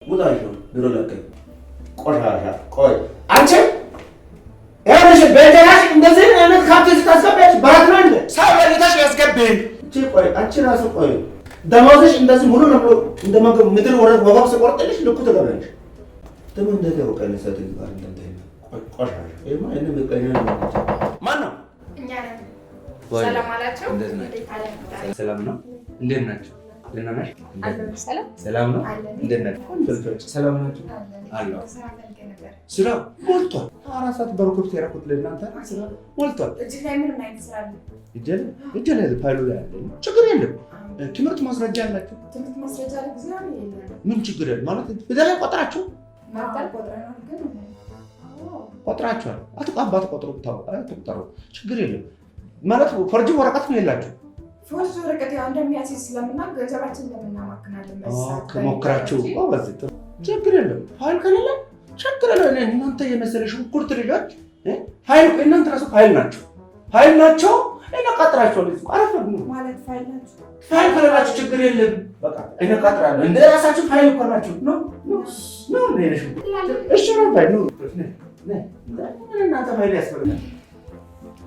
ውጣሽ ነው ድሮ ለቀኝ ቆሻሻ ቆይ አንቺ ያለሽ በእንጀራሽ እንደዚህ አይነት ካፕቴን ስታስገቢያች ባራት ነው እንዴ? ሰው ለይተሽ ያስገብኝ እቺ ቆይ አንቺ ራሱ ቆይ ደሞዝሽ እንደዚህ ሙሉ ነው እንደማገ ምድር ወረድ ወገብ ሲቆርጥልሽ ልኩ ተገበለሽ ደግሞ እንደው ቀነሰ ትግባር እንደዚህ ቆሻሻ ይማ እኔ በቀኝ ነው ማን ነው እኛ ነን። ሰላም አላችሁ? ሰላም ነው። እንዴት ናችሁ? ደህና ነሽ? ሰላም ሰላም ነው። እንዴት ናችሁ? ሰላም ናችሁ? አሎ ስራ ሞልቷል። 4 ሰዓት በርኩት ያረኩት ለእናንተ ስራ ሞልቷል። እዚህ ላይ ምን አይነት ስራ አለ? እጄ ላይ ፋይሉ ላይ አለ። ችግር የለም። ትምህርት ማስረጃ አላችሁ? ትምህርት ማስረጃ ለጊዜው የለም። ምን ችግር የለም ማለት በዛ ቆጥራችሁ ማጣል ቆጥረናል ግን ቆጥራችኋል። አትቋባት ቆጥሩ ተቆጠሩ ችግር የለም ማለት ፈርጅ ወረቀት ነው የላችሁ ፎርጅ ወረቀት ያው እንደሚያስይዝ ስለምናውቅ ገንዘባችን እንደምናማክናለን መሳት ከሞክራችሁ ቆባዝ ችግር የለም። ፋይል ከሌለ ችግር የለም። እናንተ የመሰለሽ ኩርት ልጆች ፋይል እናንተ ራሱ ፋይል ናቸው እኔ ቀጥራቸው ልጅ አረፈ ማለት ፋይል ናቸው። ፋይል ከሌላችሁ ችግር የለም። በቃ እኔ ቀጥራለሁ እንደ ራሳችሁ ፋይል እኮ ናችሁ ነው ነሽ እሺ ነው ፋይል ነው እናንተ ፋይል ያስፈልጋል።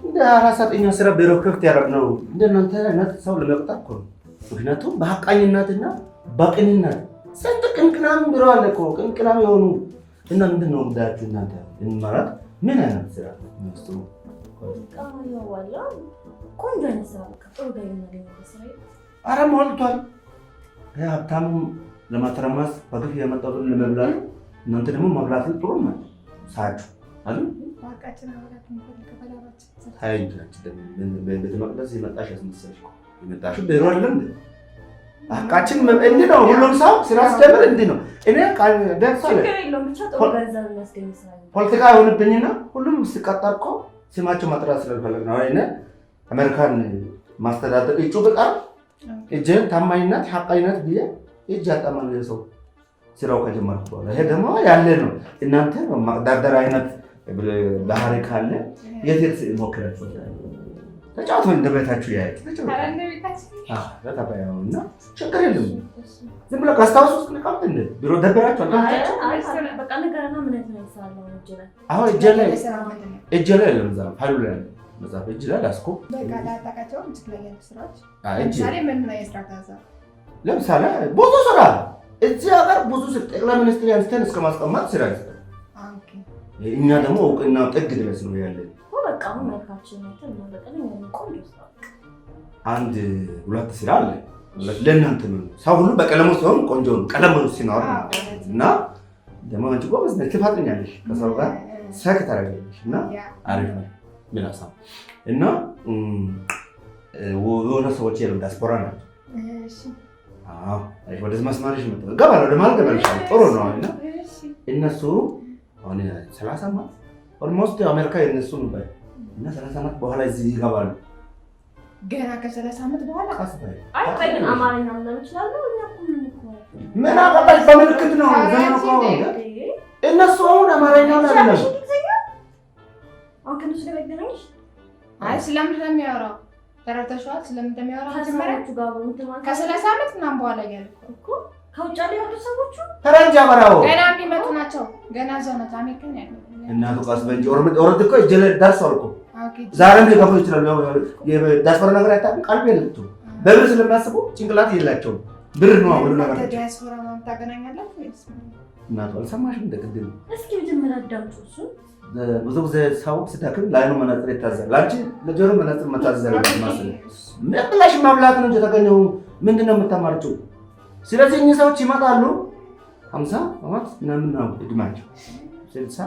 እንደ አራሳጠኛ ስራ ቢሮ ክፍት ያደረግነው እንደናንተ አይነት ሰው ለመቅጠር እኮ ነው። ምክንያቱም በሐቃኝነትና በቅንነት ስንት ቅንቅናም ቢሮ አለ እኮ ቅንቅናም የሆኑ እና ምንድን ነው ጉዳያችሁ እናንተ ማለት ምን አይነት ስራ ነው? ቆንጆ አይነት ስራ በቃ ጥሩ ገቢ የምናገኝበት ስራ ኧረ ሞልቷል። ሀብታሙም ለማተረማስ በግፍ የመጣውን ለመብላት እናንተ ደግሞ መብላትን ጥሩ ነው ሳችሁ አይደል? ቤተ መቅደስ የመጣሽ ያስመሰለሽ የመጣሽው ቢሮ አይደለም እንዴ? አቃችን እንዲህ ነው። ሁሉም ሰው ስራ ሲጀምር እንዲህ ነው። እኔ ፖለቲካ የሆንብኝና ሁሉም ሲቀጠር እኮ ስማቸው ማጥራት ስለፈለግ ነው። እኔ አሜሪካን ማስተዳደር እጩ በጣም እጄን ታማኝነት ሐቃኝነት ብዬ እጅ አጣማን ሰው ስራው ከጀመርኩ በኋላ ይሄ ደግሞ ያለ ነው። እናንተ ማቅዳደር አይነት ባህሪ ካለ የት ሞክራችሁ ተጫውቶ እንደቤታችሁ ያያችሁ እና ችግር የለም። ዝም ብለህ ካስታውሱ ውስጥ ልቃምት እንደ ቢሮ ደበራችሁ አሁን እጄ ላይ የለም። እዛ ፋይሉ ላይ ያለ መጽሐፍ እጅ ላይ ላስኮ ለምሳሌ ብዙ ስራ እዚህ ሀገር ብዙ ጠቅላይ ሚኒስትር ያንስተን እስከ ማስቀመጥ ስራ ይሰራል። እኛ ደግሞ እውቅና ጥግ ድረስ ነው ያለን። አንድ ሁለት ስራ አለ ለእናንተ ነው። ሰው ሁሉ በቀለሙ ሲሆን ቆንጆ ነው። ቀለሙ ሲኖር እና ደግሞ አንቺ ጎበዝ ነሽ፣ ትፋጥኛለሽ፣ ከሰው ጋር ሰክ ታደርጊያለሽ እና አሪፍ ነው ምላሳ እና የሆነ ሰዎች የለም ዲያስፖራ ናቸው። ወደዚህ መስማርሽ መጣ ገባለ ወደ ማለት ገባልሽ ጥሩ ነው እና እነሱ አሁን 30 ዓመት ኦልሞስት አሜሪካ የነሱ ነው እና 30 ዓመት በኋላ እዚህ ይገባሉ። ገና ከ30 ዓመት በኋላ አይ ግን አማርኛ ነው ይችላል። ምን አቀባይ በምልክት ነው ዘመኑ እነሱ አሁን አማርኛ ነው ያለው። አሁን ከነሱ ጋር ይገናኝሽ አይ ስለምን እንደሚያወራው ተረድተሽዋል? ስለምን እንደሚያወራው ተመረጣችሁ ጋር ከ30 ዓመት ምናምን በኋላ ያልኩ እኮ ከውጭ ላይ ያሉ ሰዎች ፈረንጅ አማራው ገና የሚመጡ ናቸው። ገና እዛው ነው አሜሪካን ያለው እናቱ ቃስ በእንጂ ኦሮድ እኮ እጀለ ዳርሰው እኮ ዛሬም ሊገቡ ይችላሉ። የዲያስፖራ ነገር አይታወቅም። ቀልብ የለቱ በብር ስለሚያስቡ ጭንቅላት የላቸውም። ብር ነው ሁሉ ነገር ዲያስፖራ ነው ታገናኛለህ ወይስ እናቱ አልሰማሽም? እንደቅድም እስኪ መጀመሪያ አዳምጡ። እሱ ብዙ ጊዜ ሰው ሲታክም ለዓይኑ መነጽር ይታዘዛል። አንቺ ለጆሮ መነጽር መታዘዝ አለብሽ ማለት ነው። መብላሽ ማብላት ነው እንጂ ተገኘው ምንድነው የምታማርጪው? ስለዚህ እኚህ ሰዎች ይመጣሉ 50 ዓመት ምናምን ነው እድሜያቸው 60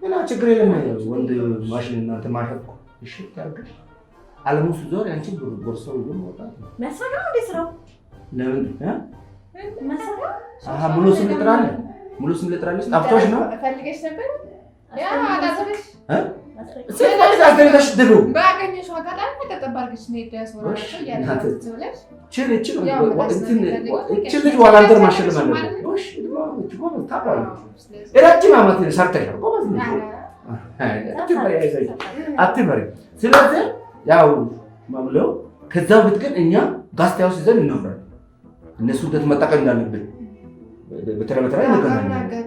እና ችግር የለም። ወንድ ማሽን እናንተ ማሸጥኩ እሺ ታርገሽ አለሙ ዞር አንቺ ቦርሳው ይዞ መውጣት ነው መስራት ነው እንዴ ስራው? ለምን መስራት ሙሉ ስም ልጥራለሽ ጠፍቶሽ ነው ፈልገሽ ነበር ያ አዳዘሽ ስለዚህ አስተያየትሽ ድሩ ባገኘሽ አጋጣሚ ተጠባርግሽ ነው ዲያስፖራ ያለሽ ልጅ ዋላንተር ማሸለም አለበት። ረጅም ዓመት ሰርተሻል። አትበሪ። ስለዚህ ያው ማምለው ከዛ በፊት ግን እኛ ጋስት ሃውስ ይዘን እናወራለን። እነሱ እንዴት መጠቀም እንዳለብን በተራ እንገናኛለን።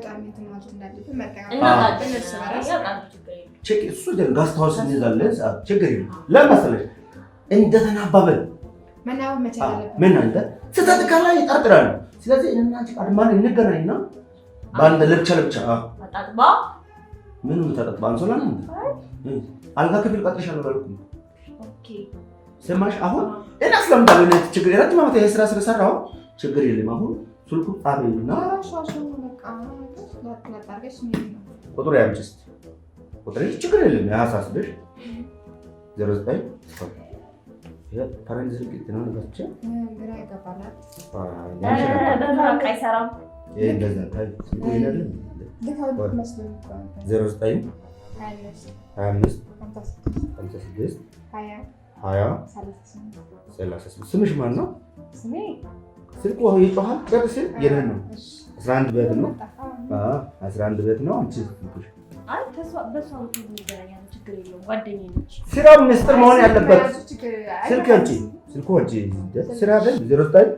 እሱ ጋስታውስ እንይዛለን። ችግር የለም። ለምን መሰለሽ እንደተናባበን ምን አንተ ስህተት ካለ ይጠርጥራል። ስለዚህ እኔና አንቺ ቀድማን እንገናኝና በአንድ ለብቻ ምንም ተጠጥባ አንሶላ ነው አልጋ ክፍል ቀጥረሻለሁ አላልኩም? ሰማሽ? አሁን እና ስለምታለ ችግር የለም። ማለት የስራ ስለሰራው ችግር የለም። አሁን ስልኩ ጣቢና ቁጥሩ ያምጭስ ቁጥሩ ችግር የለም። ያሳስብሽ 09 ፈረንጅ ስልክ ነው ነገርች ግራ ይገባላል። አይሰራም። እንደዛ ታይ ይሄዳል። ልካው መስሎኝ 09 25 56 20 ስምሽ ማን ነው? ስሜ ስልኩ ይጮሃል። ደርስ የነን ነው 11 ቤት ነው። 11 ቤት ነው። አንቺ ስልኩሽ አይ በሷው ይገናኛል። ችግር የለውም። ጓደኛዬ ነች። ስራው ሚስጥር መሆን ያለበት ስልክ አንቺ ስልኩ አንቺ ስራ አይደል? 09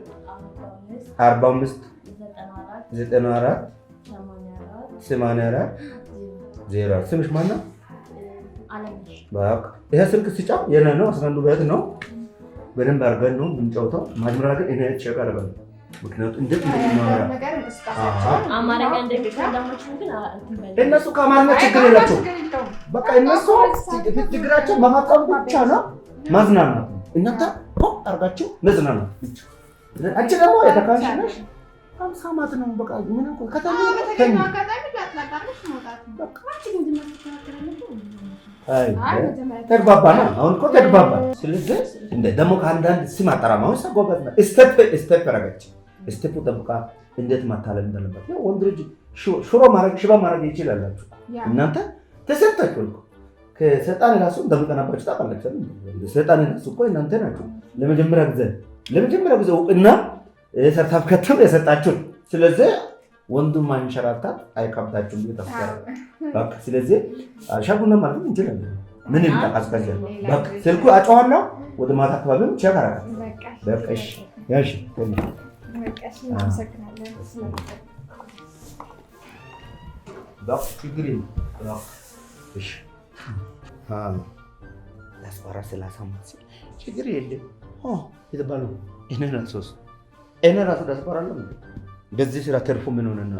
45 94 84 0 ስምሽ ማን ነው? አለምሽ። በቃ ይሄ ስልክ ሲጫው የኔ ነው። 11 ቤት ነው። በደንብ አድርገን ነው የምንጫወተው። ማጅመራ ግን እኔ ቼክ አደረጋለሁ። ምክንያቱም እንዴት እንደሚማራ አማርኛ እንደሚታዳማችሁ ግን እነሱ ከአማርኛ ችግር የላቸው። በቃ እነሱ ችግራቸው መፋጠሩ ብቻ ነው፣ ማዝናናት። እናንተ ፖፕ አድርጋችሁ መዝናናት ብቻ። አንቺ ደግሞ የተካሽ ነሽ። 50 ዓመት ነው። በቃ ምን እንኳን ከተማ ተግባባና አሁን እኮ ተግባባ። ስለዚህ እንደ ደግሞ ከአንዳንድ ስም አጠራማው ሰጎበት ነው። ስቴፕ አረጋች። ስቴፑ ጠብቃ እንዴት ማታለል እንዳለበት ነው። ወንድ ልጅ ሽሮ ማረግ ሽባ ማረግ ይችላልላችሁ እናንተ ተሰጣችሁ እኮ ከሰይጣን ራሱ እንደምቀናባችሁ ታውቃላችሁ። ሰይጣን ራሱ እኮ እናንተ ናችሁ ለመጀመሪያ ጊዜ እና ሰርተፍኬትም የሰጣችሁ። ስለዚህ ወንዱም ማንሸራታት አይከብዳችሁም እየተፈከረ በቃ። ስለዚህ ሻጉና ማለት እንችላለን። ምን ይምጣቃስከዘ በቃ ስልኩ አጫዋና ወደ ማታ አካባቢም ቼክ አደረጋት። በቃ እሺ ያሺ በቃ እናመሰግናለን። በቃ ችግር የለም። እሺ ያስፈራ 30 ችግር የለም። የተባለው እኔ ራሱ ደስፈራለሁ። በዚህ ስራ ተርፎ ምን ሆነና